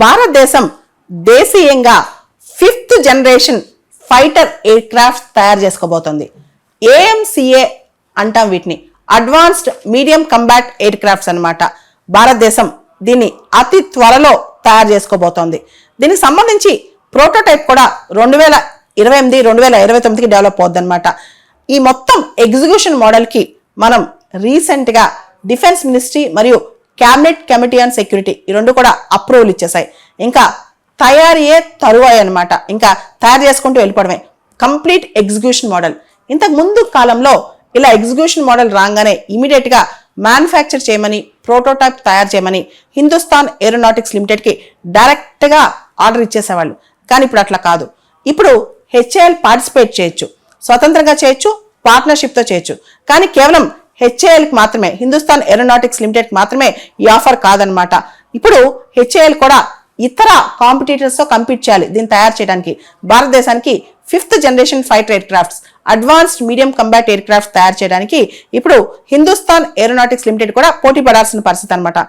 భారతదేశం దేశీయంగా 5th generation fighter air craft తయారు చేసుకోబోతోంది. AMCA అంటాం వీటిని, advanced medium combat air crafts అనమాట. భారతదేశం దీన్ని అతి త్వరలో తయారు చేసుకోబోతోంది. దీనికి సంబంధించి ప్రోటోటైప్ కూడా 2028-2029కి డెవలప్ అవుద్ది అనమాట. ఈ మొత్తం ఎగ్జిక్యూషన్ మోడల్కి మనం రీసెంట్గా డిఫెన్స్ మినిస్ట్రీ మరియు క్యాబినెట్ కమిటీ ఆన్ సెక్యూరిటీ ఈ రెండు కూడా అప్రూవల్ ఇచ్చేసాయి. ఇంకా తయారీయే తరువాయి అనమాట. ఇంకా తయారు చేసుకుంటూ వెళ్ళిపోవడమే. Complete execution model. ఇంతకు ముందు కాలంలో ఇలా ఎగ్జిక్యూషన్ మోడల్ రాగానే ఇమీడియట్ గా మ్యానుఫ్యాక్చర్ చేయమని, ప్రోటోటైప్ తయారు చేయమని హిందుస్థాన్ ఏరోనాటిక్స్ లిమిటెడ్ కి డైరెక్ట్ గా ఆర్డర్ ఇచ్చేసేవాళ్ళు. కానీ ఇప్పుడు అట్లా కాదు. ఇప్పుడు HAL పార్టిసిపేట్ చేయొచ్చు, స్వతంత్రంగా చేయొచ్చు, పార్ట్నర్షిప్ తో చేయొచ్చు. కానీ కేవలం HAL కి మాత్రమే, హిందుస్థాన్ ఏరోనాటిక్స్ లిమిటెడ్ కి మాత్రమే ఈ ఆఫర్ కాదనమాట. ఇప్పుడు HAL కూడా ఇతర కాంపిటీటర్స్ తో కంపీట్ చేయాలి దీన్ని తయారు చేయడానికి. భారతదేశానికి 5th generation fighter air crafts, advanced medium combat air crafts తయారు చేయడానికి ఇప్పుడు హిందుస్థాన్ ఏరోనాటిక్స్ లిమిటెడ్ కూడా పోటీ పడాల్సిన పరిస్థితి అనమాట.